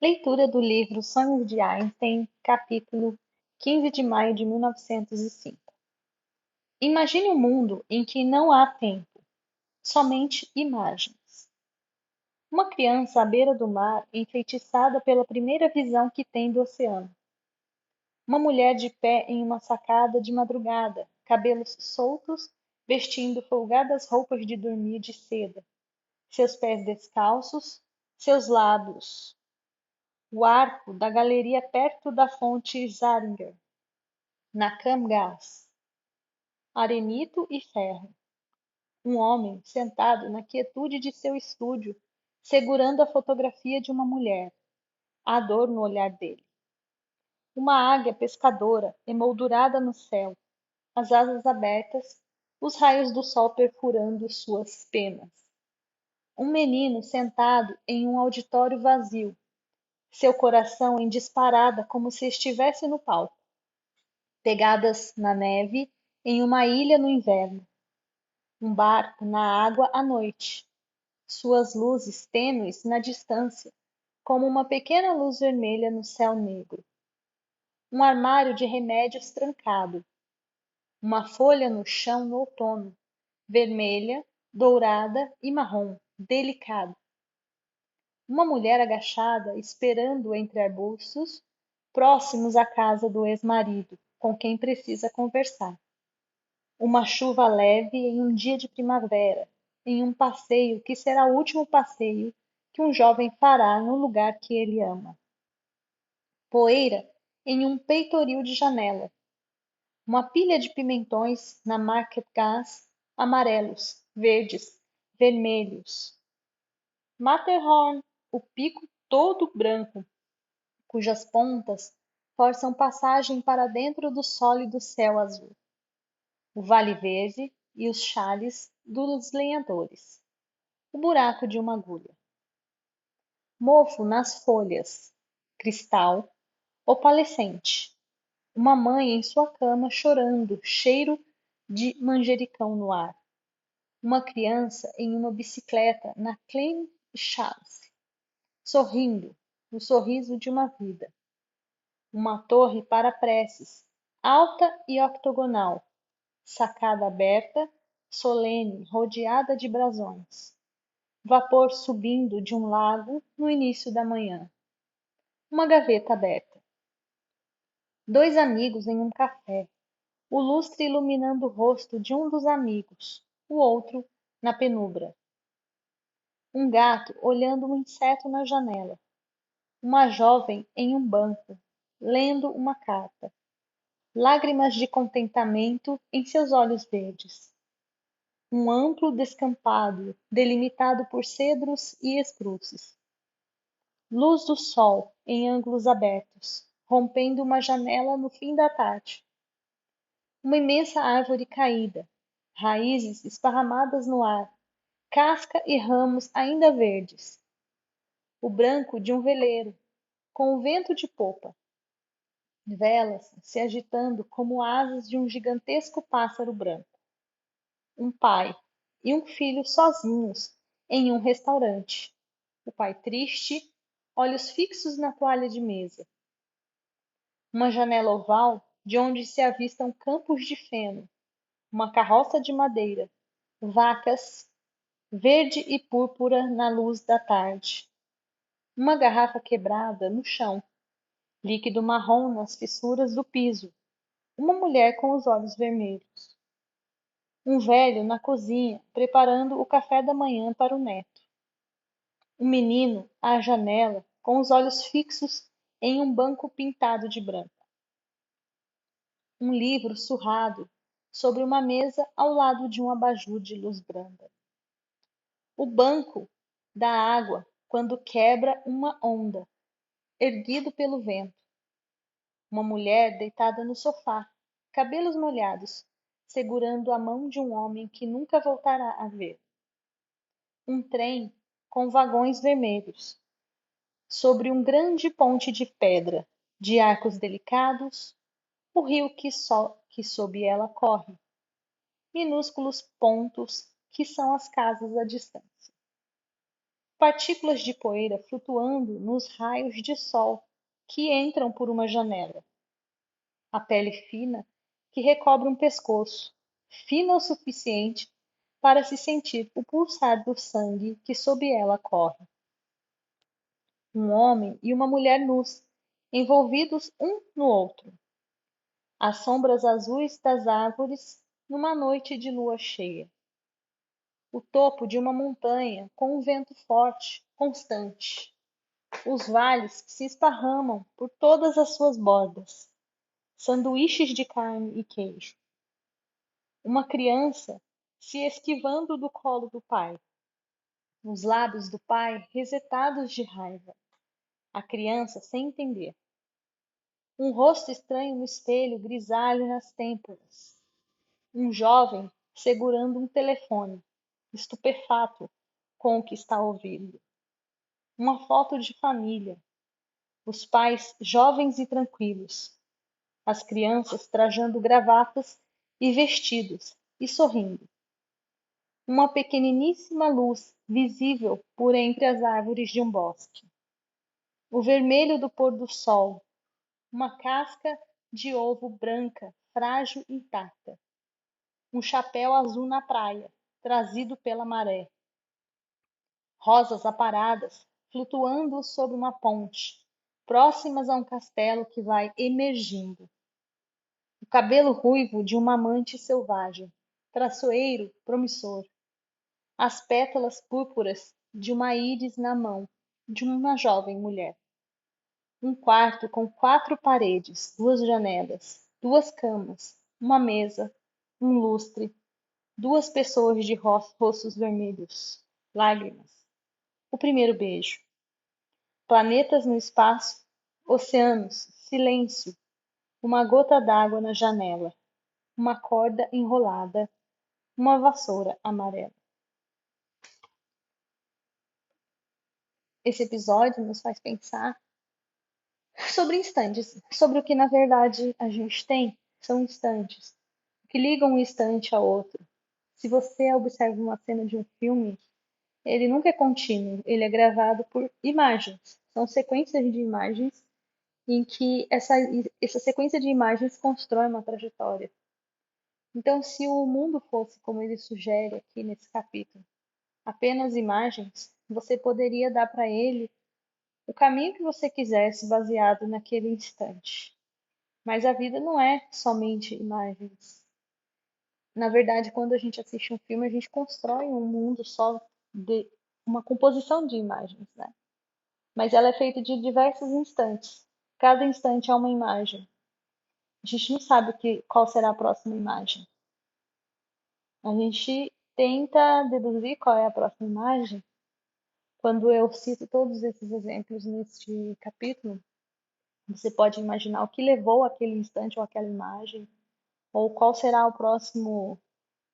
Leitura do livro Sonhos de Einstein, capítulo 15 de maio de 1905. Imagine um mundo em que não há tempo, somente imagens. Uma criança à beira do mar, enfeitiçada pela primeira visão que tem do oceano. Uma mulher de pé em uma sacada de madrugada, cabelos soltos, vestindo folgadas roupas de dormir de seda, seus pés descalços, seus lábios o arco da galeria perto da fonte Zaringer, na Camgás, arenito e ferro. Um homem sentado na quietude de seu estúdio, segurando a fotografia de uma mulher, a dor no olhar dele. Uma águia pescadora, emoldurada no céu, as asas abertas, os raios do sol perfurando suas penas. Um menino sentado em um auditório vazio, seu coração em disparada como se estivesse no palco. Pegadas na neve em uma ilha no inverno, um barco na água à noite, suas luzes tênues na distância, como uma pequena luz vermelha no céu negro. Um armário de remédios trancado, uma folha no chão no outono, vermelha, dourada e marrom, delicada. Uma mulher agachada esperando entre arbustos, próximos à casa do ex-marido, com quem precisa conversar. Uma chuva leve em um dia de primavera, em um passeio que será o último passeio que um jovem fará no lugar que ele ama. Poeira em um peitoril de janela. Uma pilha de pimentões na Market Gas, amarelos, verdes, vermelhos. Matterhorn, o pico todo branco, cujas pontas forçam passagem para dentro do sólido céu azul. O vale verde e os chales dos lenhadores. O buraco de uma agulha. Mofo nas folhas. Cristal opalescente. Uma mãe em sua cama chorando, cheiro de manjericão no ar. Uma criança em uma bicicleta na Kleinstrasse, sorrindo, o sorriso de uma vida. Uma torre para preces, alta e octogonal, sacada aberta, solene, rodeada de brasões. Vapor subindo de um lago no início da manhã. Uma gaveta aberta. Dois amigos em um café. O lustre iluminando o rosto de um dos amigos, o outro na penumbra. Um gato olhando um inseto na janela. Uma jovem em um banco, lendo uma carta. Lágrimas de contentamento em seus olhos verdes. Um amplo descampado, delimitado por cedros e espruços. Luz do sol em ângulos abertos, rompendo uma janela no fim da tarde. Uma imensa árvore caída, raízes esparramadas no ar, casca e ramos ainda verdes. O branco de um veleiro, com o vento de popa. Velas se agitando como asas de um gigantesco pássaro branco. Um pai e um filho sozinhos em um restaurante. O pai triste, olhos fixos na toalha de mesa. Uma janela oval de onde se avistam campos de feno, uma carroça de madeira, vacas, verde e púrpura na luz da tarde. Uma garrafa quebrada no chão, líquido marrom nas fissuras do piso. Uma mulher com os olhos vermelhos. Um velho na cozinha preparando o café da manhã para o neto. Um menino à janela com os olhos fixos em um banco pintado de branco. Um livro surrado sobre uma mesa ao lado de um abajur de luz branda. O banco da água quando quebra uma onda, erguido pelo vento. Uma mulher deitada no sofá, cabelos molhados, segurando a mão de um homem que nunca voltará a ver. Um trem com vagões vermelhos, sobre um grande ponte de pedra, de arcos delicados, o rio que sob ela corre, minúsculos pontos que são as casas à distância. partículas de poeira flutuando nos raios de sol que entram por uma janela, a pele fina que recobre um pescoço, fina o suficiente para se sentir o pulsar do sangue que sob ela corre. Um homem e uma mulher nus, envolvidos um no outro. As sombras azuis das árvores numa noite de lua cheia. O topo de uma montanha com um vento forte, constante. Os vales que se esparramam por todas as suas bordas. Sanduíches de carne e queijo. Uma criança se esquivando do colo do pai. Os lábios do pai resetados de raiva. A criança sem entender. Um rosto estranho no espelho grisalho nas têmporas. Um jovem segurando um telefone, estupefato com o que está ouvindo. Uma foto de família. Os pais jovens e tranquilos. As crianças trajando gravatas e vestidos e sorrindo. Uma pequeniníssima luz visível por entre as árvores de um bosque. O vermelho do pôr do sol. Uma casca de ovo branca, frágil e intacta. Um chapéu azul na praia, trazido pela maré. Rosas aparadas, flutuando sobre uma ponte, próximas a um castelo que vai emergindo. O cabelo ruivo de uma amante selvagem, traiçoeiro, promissor. As pétalas púrpuras de uma íris na mão de uma jovem mulher. Um quarto com 4 paredes, 2 janelas, 2 camas, uma mesa, um lustre, 2 pessoas de rostos vermelhos, lágrimas. O primeiro beijo. Planetas no espaço, oceanos, silêncio, uma gota d'água na janela, uma corda enrolada, uma vassoura amarela. Esse episódio nos faz pensar sobre instantes, sobre o que na verdade a gente tem, são instantes, que ligam um instante ao outro. Se você observa uma cena de um filme, ele nunca é contínuo, ele é gravado por imagens. São sequências de imagens em que essa sequência de imagens constrói uma trajetória. Então, se o mundo fosse, como ele sugere aqui nesse capítulo, apenas imagens, você poderia dar para ele o caminho que você quisesse baseado naquele instante. Mas a vida não é somente imagens. Na verdade, quando a gente assiste um filme, a gente constrói um mundo só de uma composição de imagens, né? Mas ela é feita de diversos instantes. Cada instante é uma imagem. A gente não sabe qual será a próxima imagem. A gente tenta deduzir qual é a próxima imagem. Quando eu cito todos esses exemplos neste capítulo, você pode imaginar o que levou aquele instante ou aquela imagem, ou qual será o próximo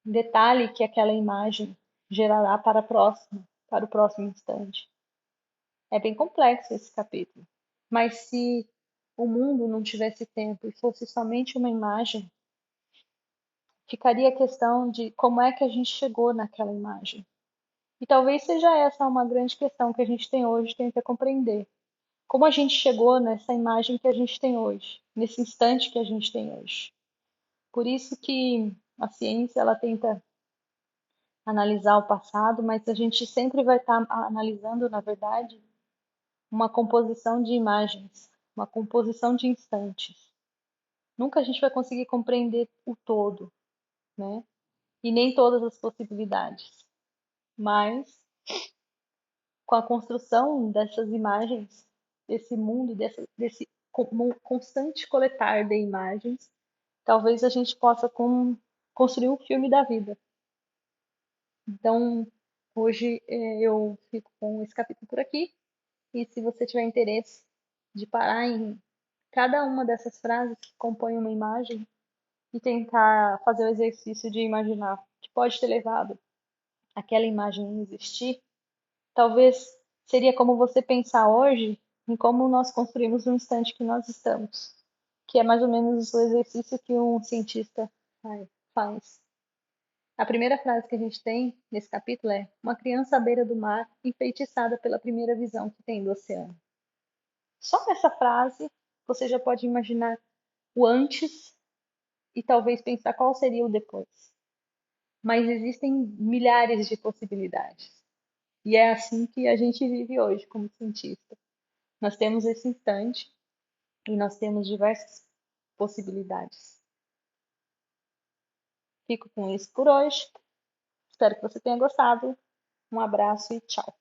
detalhe que aquela imagem gerará para o próximo instante. É bem complexo esse capítulo. Mas se o mundo não tivesse tempo e fosse somente uma imagem, ficaria a questão de como é que a gente chegou naquela imagem. E talvez seja essa uma grande questão que a gente tem hoje, tenta compreender. Como a gente chegou nessa imagem que a gente tem hoje, nesse instante que a gente tem hoje. Por isso que a ciência ela tenta analisar o passado, mas a gente sempre vai estar analisando, na verdade, uma composição de imagens, uma composição de instantes. Nunca a gente vai conseguir compreender o todo, né? E nem todas as possibilidades. Mas com a construção dessas imagens, desse mundo, desse constante coletar de imagens, talvez a gente possa construir um filme da vida. Então, hoje eu fico com esse capítulo por aqui. E se você tiver interesse de parar em cada uma dessas frases que compõem uma imagem e tentar fazer o exercício de imaginar o que pode ter levado aquela imagem a existir, talvez seria como você pensar hoje em como nós construímos o instante que nós estamos, que é mais ou menos o exercício que um cientista faz. A primeira frase que a gente tem nesse capítulo é: uma criança à beira do mar, enfeitiçada pela primeira visão que tem do oceano. Só nessa frase você já pode imaginar o antes e talvez pensar qual seria o depois. Mas existem milhares de possibilidades. E é assim que a gente vive hoje como cientista. Nós temos esse instante e nós temos diversas possibilidades. Fico com isso por hoje. Espero que você tenha gostado. Um abraço e tchau.